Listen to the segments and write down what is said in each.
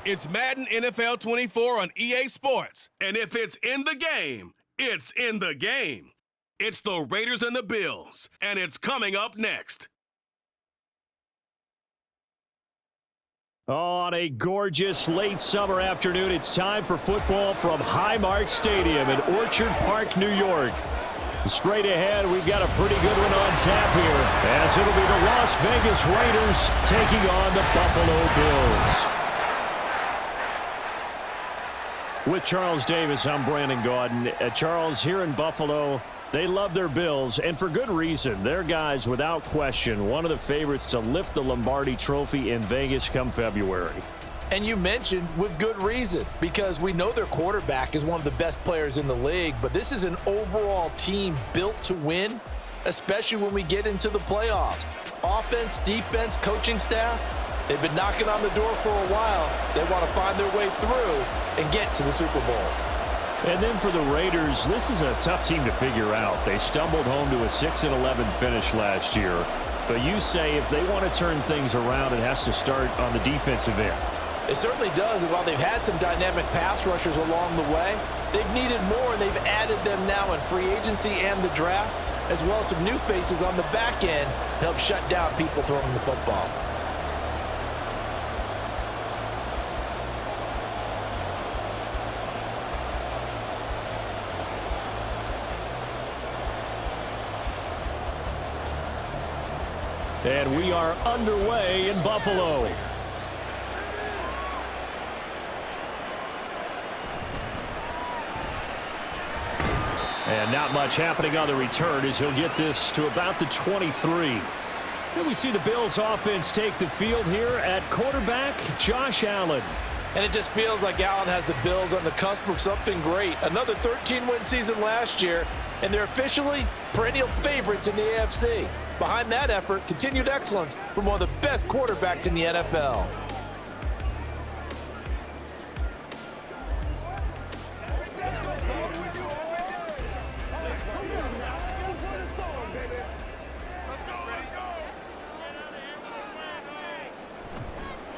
It's Madden NFL 24 on EA Sports. And if it's in the game, it's in the game. It's the Raiders and the Bills, and it's coming up next. On a gorgeous late summer afternoon, it's time for football from Highmark Stadium in Orchard Park, New York. Straight ahead, we've got a pretty good one on tap here, as it'll be the Las Vegas Raiders taking on the Buffalo Bills. With Charles Davis, I'm Brandon Gaudin. Charles, here in Buffalo, they love their Bills, and for good reason. Their guys, without question, one of the favorites to lift the Lombardi Trophy in Vegas come February. And you mentioned with good reason, because we know their quarterback is one of the best players in the league, but this is an overall team built to win, especially when we get into the playoffs. Offense, defense, coaching staff, they've been knocking on the door for a while. They want to find their way through and get to the Super Bowl. And then for the Raiders, this is a tough team to figure out. They stumbled home to a 6-11 finish last year. But you say if they want to turn things around, it has to start on the defensive end. It certainly does, and while they've had some dynamic pass rushers along the way, they've needed more, and they've added them now in free agency and the draft, as well as some new faces on the back end to help shut down people throwing the football. And we are underway in Buffalo. And not much happening on the return as he'll get this to about the 23. And we see the Bills offense take the field here at quarterback, Josh Allen. And it just feels like Allen has the Bills on the cusp of something great. Another 13-win season last year, and they're officially perennial favorites in the AFC. Behind that effort, continued excellence from one of the best quarterbacks in the NFL.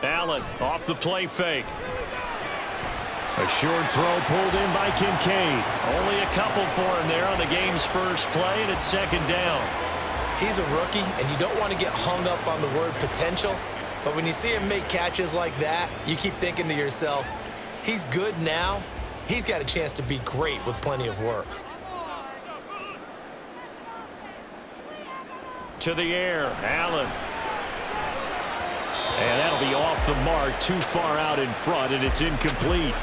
Allen off the play fake. A short throw pulled in by Kincaid. Only a couple for him there on the game's first play, and it's second down. He's a rookie, and you don't want to get hung up on the word potential, but when you see him make catches like that, you keep thinking to yourself, he's good now. He's got a chance to be great with plenty of work. To the air, Allen. And that'll be off the mark, too far out in front, and it's incomplete.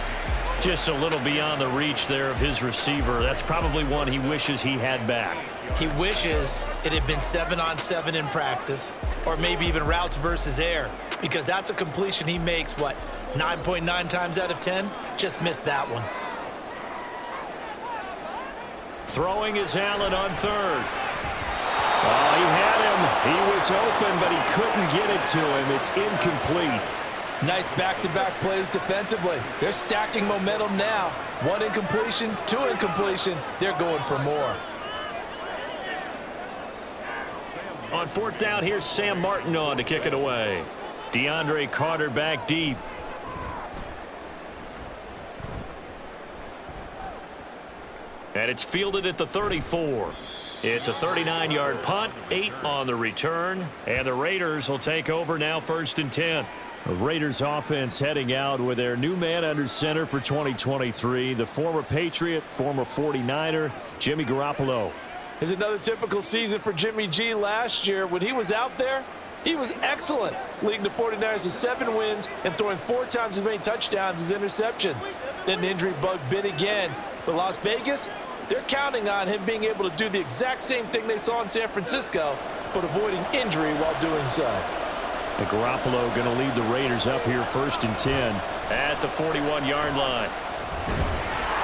Just a little beyond the reach there of his receiver. That's probably one he wishes he had back. He wishes it had been 7-on-7 in practice, or maybe even routes versus air, because that's a completion he makes, 9.9 times out of 10? Just missed that one. Throwing is Allen on third. Oh, he had him. He was open, but he couldn't get it to him. It's incomplete. Nice back-to-back plays defensively. They're stacking momentum now. 1 incompletion, 2 incompletion. They're going for more. On fourth down, here's Sam Martin on to kick it away. DeAndre Carter back deep. And it's fielded at the 34. It's a 39-yard punt, 8 on the return, and the Raiders will take over now, 1st and 10. The Raiders offense heading out with their new man under center for 2023, the former Patriot, former 49er, Jimmy Garoppolo. It's another typical season for Jimmy G last year. When he was out there, he was excellent, leading the 49ers to 7 wins and throwing 4 times as many touchdowns as interceptions. Then the injury bug bit again. But Las Vegas, they're counting on him being able to do the exact same thing they saw in San Francisco, but avoiding injury while doing so. And Garoppolo going to lead the Raiders up here 1st and 10 at the 41-yard line.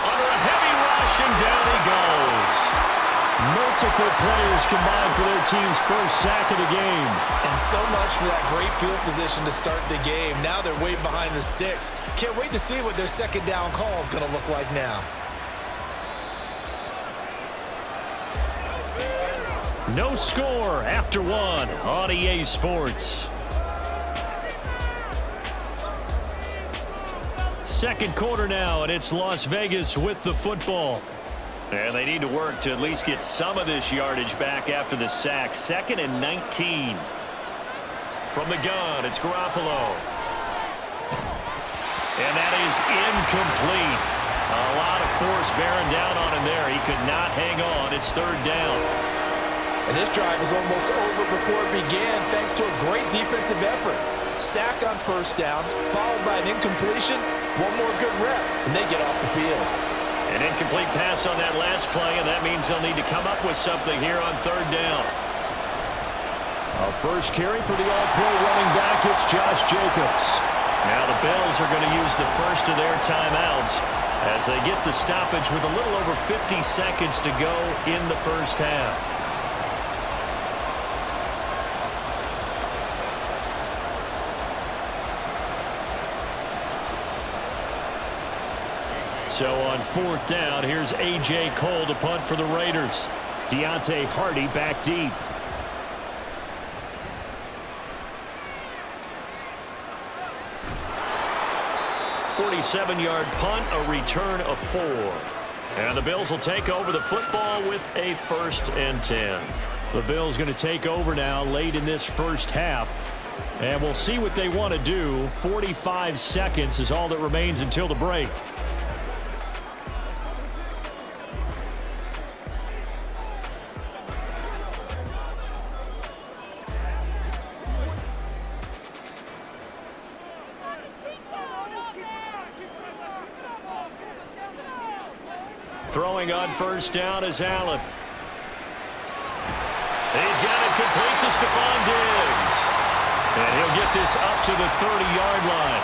Under a heavy rush, and down he goes. Multiple players combined for their team's first sack of the game. And so much for that great field position to start the game. Now they're way behind the sticks. Can't wait to see what their second down call is going to look like now. No score after 1 on EA Sports. second quarter now, and it's Las Vegas with the football. And they need to work to at least get some of this yardage back after the sack. 2nd and 19. From the gun, it's Garoppolo. And that is incomplete. A lot of force bearing down on him there. He could not hang on. It's 3rd down. And this drive was almost over before it began thanks to a great defensive effort. Sack on 1st down, followed by an incompletion. One more good rep, and they get off the field. An incomplete pass on that last play, and that means they'll need to come up with something here on 3rd down. A first carry for the all-pro running back. It's Josh Jacobs. Now the Bills are going to use the first of their timeouts as they get the stoppage with a little over 50 seconds to go in the first half. So on 4th down, here's A.J. Cole to punt for the Raiders. Deontay Hardy back deep. .47-yard punt, a return of 4. And the Bills will take over the football with a 1st and 10. The Bills going to take over now late in this first half. And we'll see what they want to do. 45 seconds is all that remains until the break. Throwing on 1st down is Allen. He's got it complete to Stephon Diggs. And he'll get this up to the 30-yard line.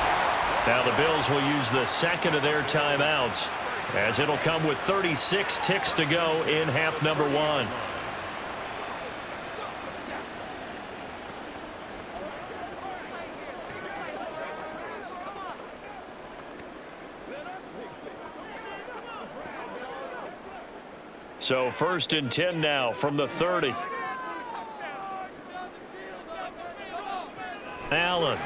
Now the Bills will use the 2nd of their timeouts as it'll come with 36 ticks to go in half number 1. So 1st and 10 now from the 30. Allen.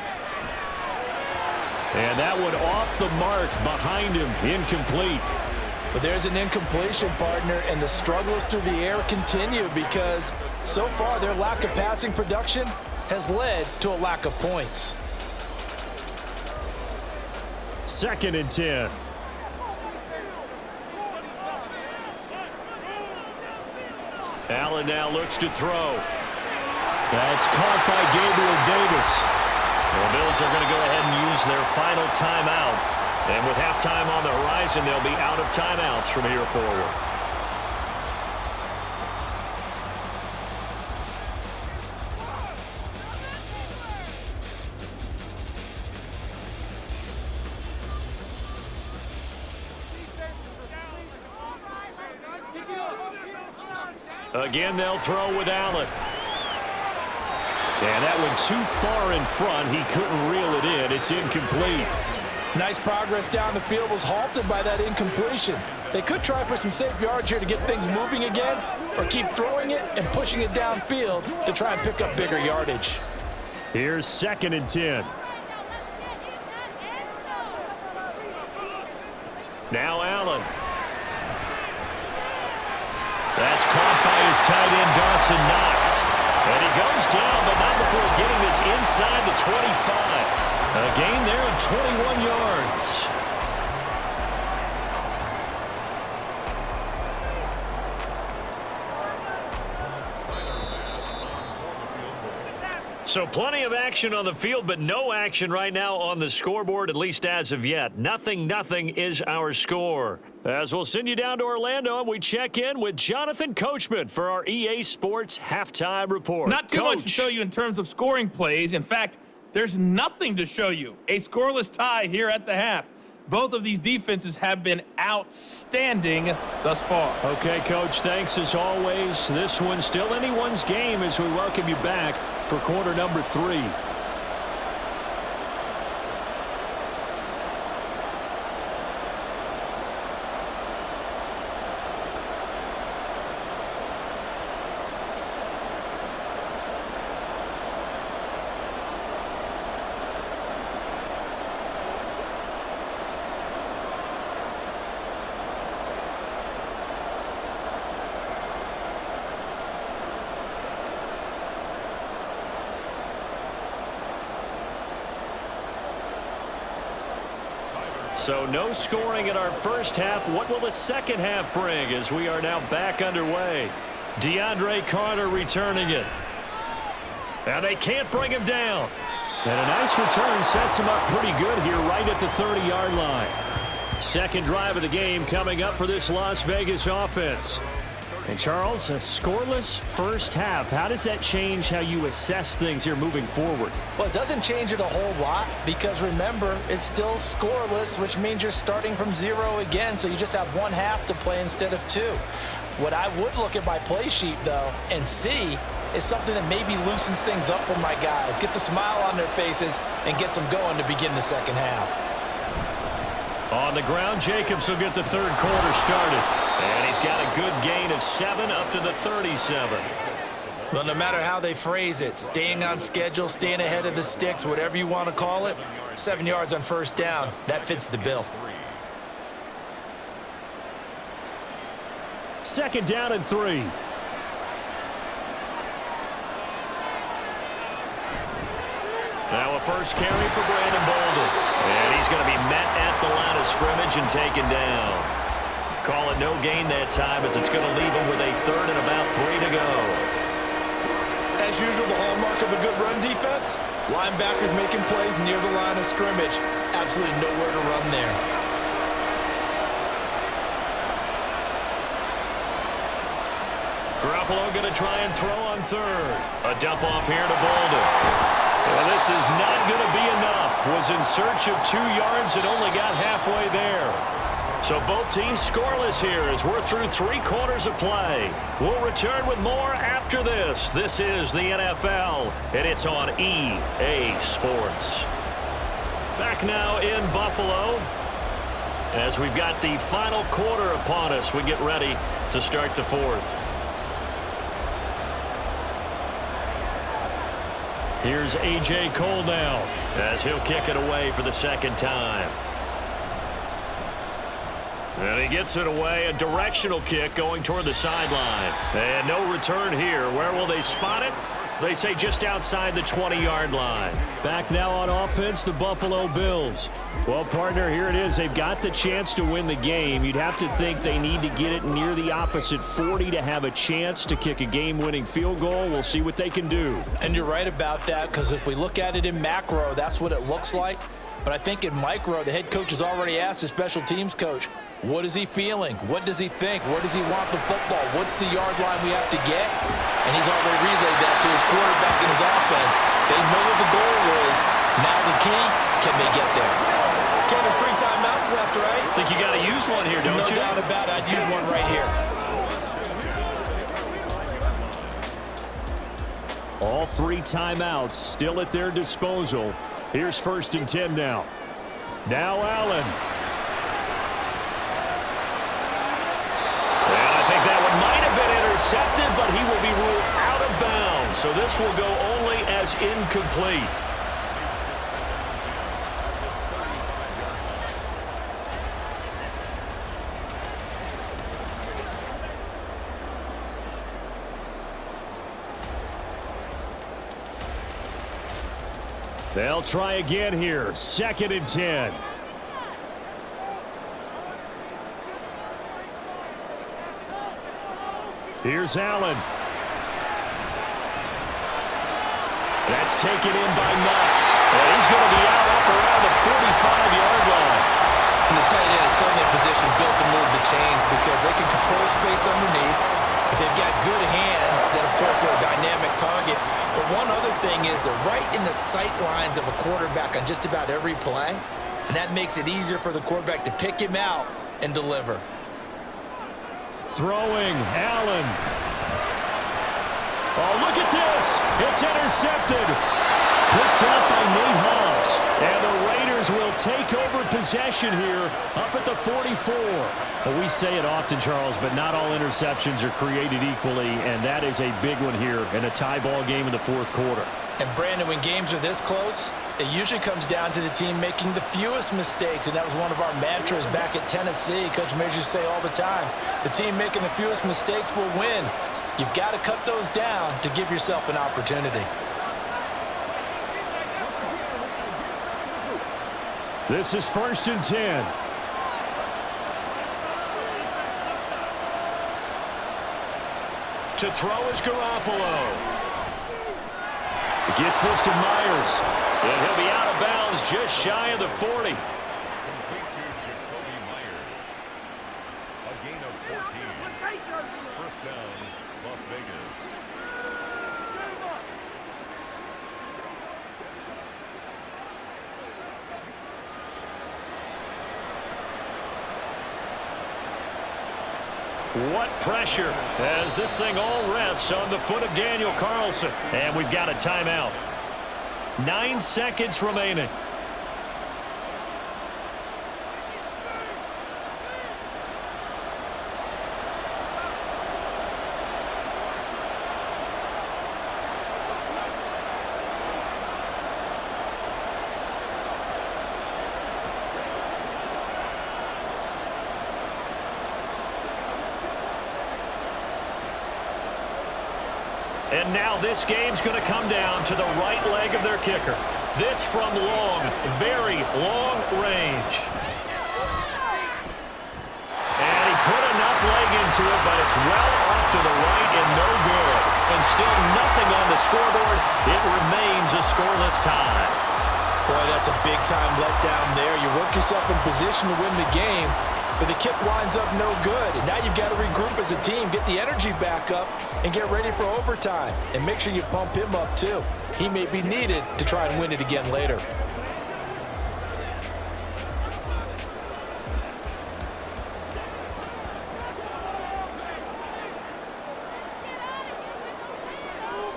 And that one off the mark behind him, incomplete. But there's an incompletion, partner, and the struggles through the air continue because so far their lack of passing production has led to a lack of points. 2nd and 10. Allen now looks to throw. That's caught by Gabriel Davis. The Bills are going to go ahead and use their final timeout. And with halftime on the horizon, they'll be out of timeouts from here forward. Again, they'll throw with Allen. And that one too far in front. He couldn't reel it in. It's incomplete. Nice progress down the field was halted by that incompletion. They could try for some safe yards here to get things moving again, or keep throwing it and pushing it downfield to try and pick up bigger yardage. Here's 2nd and 10. Now Allen. That's caught by his tight end, Dawson Knox. And he goes down, but not before getting this inside the 25. A gain there of 21 yards. So plenty of action on the field, but no action right now on the scoreboard, at least as of yet. 0-0 is our score. As we'll send you down to Orlando, and we check in with Jonathan Coachman for our EA Sports Halftime Report. Not too much to show you in terms of scoring plays. In fact, there's nothing to show you. A scoreless tie here at the half. Both of these defenses have been outstanding thus far. Okay, Coach, thanks as always. This one's still anyone's game as we welcome you back for quarter number 3. So no scoring in our first half. What will the second half bring as we are now back underway? DeAndre Carter returning it. And they can't bring him down. And a nice return sets him up pretty good here right at the 30-yard line. Second drive of the game coming up for this Las Vegas offense. And Charles, a scoreless first half. How does that change how you assess things here moving forward? Well, it doesn't change it a whole lot because remember, it's still scoreless, which means you're starting from 0 again, so you just have one half to play instead of 2. What I would look at my play sheet, though, and see is something that maybe loosens things up for my guys, gets a smile on their faces, and gets them going to begin the second half. On the ground, Jacobs will get the third quarter started. And he's got a good gain of 7 up to the 37. Well, no matter how they phrase it, staying on schedule, staying ahead of the sticks, whatever you want to call it, 7 yards on first down, that fits the bill. Second down and 3. Now a first carry for Brandon Bolden. And he's going to be met at the line of scrimmage and taken down. Call it no gain that time as it's going to leave him with a third and about 3 to go. As usual, the hallmark of a good run defense, linebackers making plays near the line of scrimmage. Absolutely nowhere to run there. Garoppolo going to try and throw on third. A dump off here to Bolden. Well, this is not going to be enough. Was in search of 2 yards and only got halfway there. So both teams scoreless here as we're through 3 quarters of play. We'll return with more after this. This is the NFL, and it's on EA Sports. Back now in Buffalo as we've got the final quarter upon us. We get ready to start the fourth. Here's A.J. Cole now as he'll kick it away for the second time. And he gets it away, a directional kick going toward the sideline. And no return here. Where will they spot it? They say just outside the 20-yard line. Back now on offense, the Buffalo Bills. Well, partner, here it is. They've got the chance to win the game. You'd have to think they need to get it near the opposite 40 to have a chance to kick a game-winning field goal. We'll see what they can do. And you're right about that because if we look at it in macro, that's what it looks like. But I think in micro, the head coach has already asked the special teams coach, what is he feeling? What does he think? Where does he want the football? What's the yard line we have to get? And he's already relayed that to his quarterback and his offense. They know what the goal is. Now the key, can they get there? Ken, there's 3 timeouts left, right? I think you got to use one here, don't you? No doubt about it. I'd use one right here. All 3 timeouts still at their disposal. Here's 1st and 10 now. Now Allen. And I think that one might have been intercepted, but he will be ruled out of bounds. So this will go only as incomplete. They'll try again here. 2nd and 10. Here's Allen. That's taken in by Knox. And he's going to be out up around the 45-yard line. And the tight end is certainly a position built to move the chains because they can control space underneath. If they've got good hands, then of course they're a dynamic target. But one other thing is they're right in the sight lines of a quarterback on just about every play. And that makes it easier for the quarterback to pick him out and deliver. Throwing, Allen. Oh, look at this. It's intercepted. Picked up by Nate Hobbs. And the Raiders will take over possession here up at the 44. Well, we say it often, Charles, but not all interceptions are created equally, and that is a big one here in a tie ball game in the 4th quarter. And Brandon, when games are this close, it usually comes down to the team making the fewest mistakes, and that was one of our mantras back at Tennessee. Coach Majors say all the time, the team making the fewest mistakes will win. You've got to cut those down to give yourself an opportunity. This is 1st and 10. To throw is Garoppolo. Gets this to Myers. And he'll be out of bounds just shy of the 40. Complete to Jacoby Myers. A gain of 14. First down, Las Vegas. What pressure as this thing all rests on the foot of Daniel Carlson. And we've got a timeout. 9 seconds remaining. And now this game's going to come down to the right leg of their kicker. This from long, very long range. And he put enough leg into it, but it's well off to the right and no good. And still nothing on the scoreboard. It remains a scoreless tie. Boy, that's a big-time letdown there. You work yourself in position to win the game, but the kick winds up no good. And now you've got to regroup as a team, get the energy back up, and get ready for overtime. And make sure you pump him up, too. He may be needed to try and win it again later.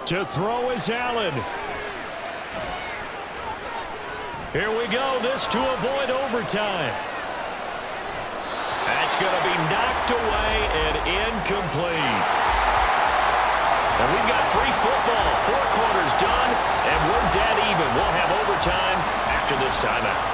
To throw is Allen. Here we go. This to avoid overtime. That's going to be knocked away and incomplete. And we've got free football. 4 quarters done, and we're dead even. We'll have overtime after this timeout.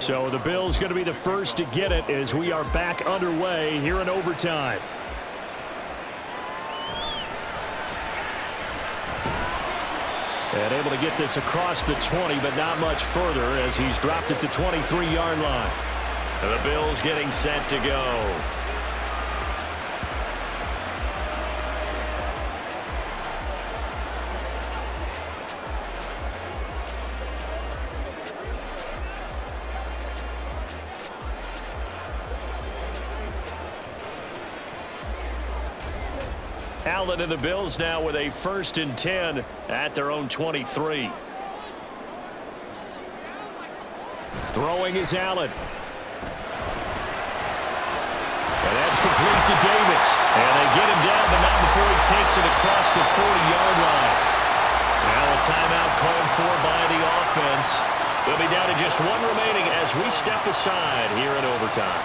So the Bills going to be the first to get it as we are back underway here in overtime. And able to get this across the 20, but not much further as he's dropped it to 23-yard line. And the Bills getting set to go. Allen and the Bills now with a 1st and 10 at their own 23. Throwing is Allen. And that's complete to Davis. And they get him down, but not before he takes it across the 40-yard line. Now a timeout called for by the offense. They'll be down to just 1 remaining as we step aside here in overtime.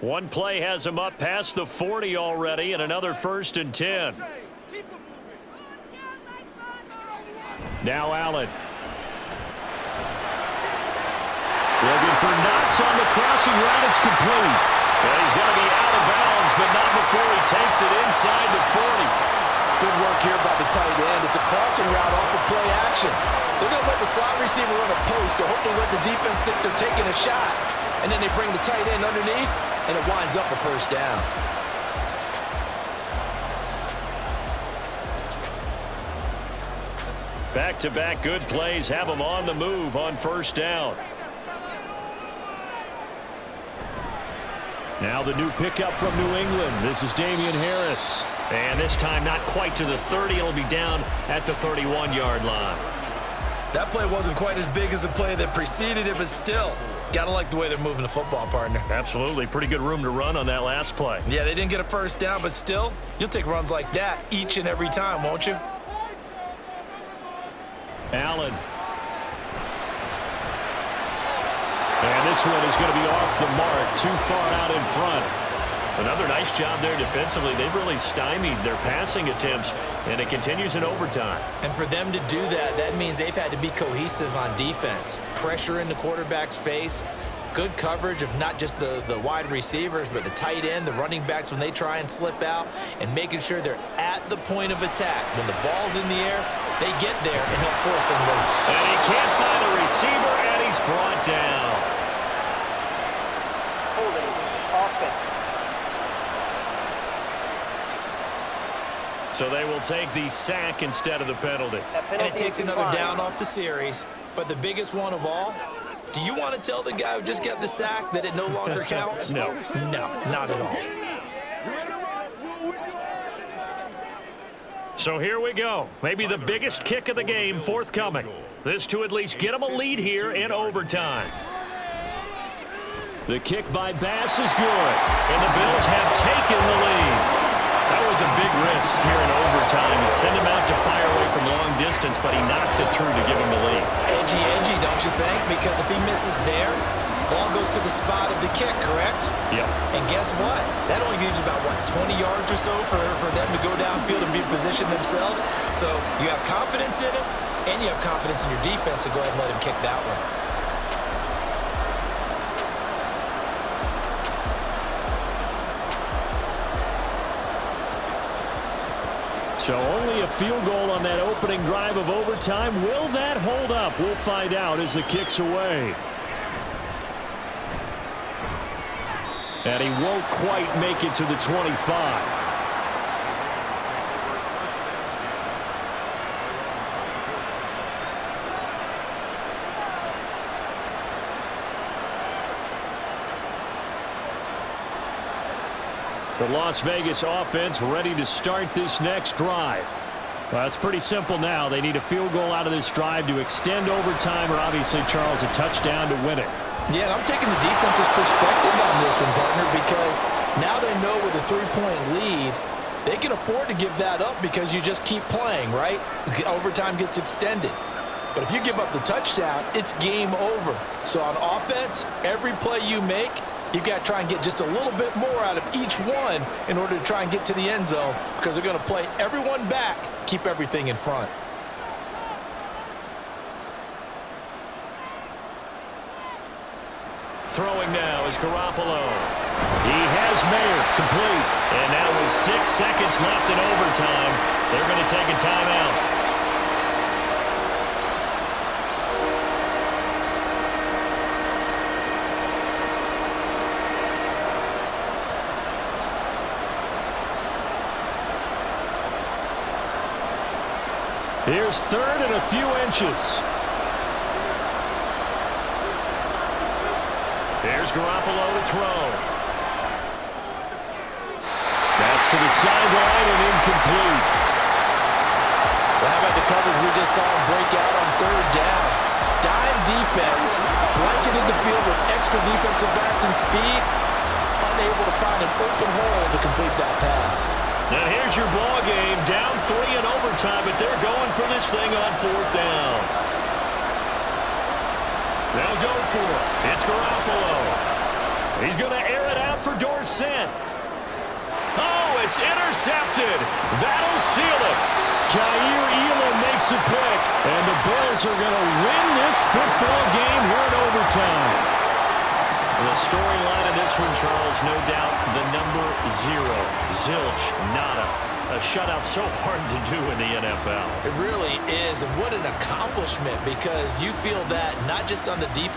One play has him up past the 40 already, and another 1st and 10. Now Allen. Looking for Knox on the crossing route. It's complete. And he's going to be out of bounds, but not before he takes it inside the 40. Good work here by the tight end. It's a crossing route off of play action. They're going to let the slot receiver run a post to hopefully let the defense think they're taking a shot. And then they bring the tight end underneath, and it winds up a 1st down. Back-to-back good plays have them on the move on 1st down. Now the new pickup from New England. This is Damian Harris. And this time not quite to the 30. It'll be down at the 31-yard line. That play wasn't quite as big as the play that preceded it, but still, gotta like the way they're moving the football, partner. Absolutely. Pretty good room to run on that last play. Yeah, they didn't get a first down, but still, you'll take runs like that each and every time, won't you? Allen. And this one is going to be off the mark, too far out in front. Another nice job there defensively. They've really stymied their passing attempts, and it continues in overtime. And for them to do that, that means they've had to be cohesive on defense. Pressure in the quarterback's face, good coverage of not just the wide receivers, but the tight end, the running backs when they try and slip out, and making sure they're at the point of attack. When the ball's in the air, they get there and help force some of those. And he can't find the receiver, and he's brought down. So they will take the sack instead of the penalty. And it takes another down off the series. But the biggest one of all, do you want to tell the guy who just got the sack that it no longer counts? No. No, not at all. So here we go. Maybe the biggest kick of the game forthcoming. This to at least get them a lead here in overtime. The kick by Bass is good. And the Bills have taken the lead. That was a big risk here in overtime. Send him out to fire away from long distance, but he knocks it through to give him the lead. Edgy, don't you think? Because if he misses there, ball goes to the spot of the kick, correct? Yep. And guess what? That only gives about, 20 yards or so for them to go downfield and be positioned themselves. So you have confidence in him, and you have confidence in your defense to go ahead and let him kick that one. So only a field goal on that opening drive of overtime. Will that hold up? We'll find out as the kick's away. And he won't quite make it to the 25. The Las Vegas offense ready to start this next drive. Well, it's pretty simple now. They need a field goal out of this drive to extend overtime, or obviously, Charles, a touchdown to win it. Yeah, and I'm taking the defense's perspective on this one, partner, because now they know with a 3-point lead, they can afford to give that up because you just keep playing, right? Overtime gets extended. But if you give up the touchdown, it's game over. So on offense, every play you make, you've got to try and get just a little bit more out of each one in order to try and get to the end zone, because they're going to play everyone back, keep everything in front. Throwing now is Garoppolo. He has Mayer complete. And now with 6 seconds left in overtime, they're going to take a timeout. Here's third and a few inches. Here's Garoppolo to throw. That's to the sideline and incomplete. Well, how about the coverage we just saw him break out on third down? Dime defense, blanketed the field with extra defensive backs and speed, unable to find an open hole to complete that pass. Now here's your ball game, down 3 in overtime, but they're going for this thing on fourth down. They'll go for it. It's Garoppolo. He's going to air it out for Dorsett. Oh, it's intercepted. That'll seal it. Jair Elam makes a pick, and the Bills are going to win this football game here in overtime. The storyline of this one, Charles, no doubt the number 0. Zilch, nada. A shutout so hard to do in the NFL. It really is, and what an accomplishment, because you feel that not just on the defense,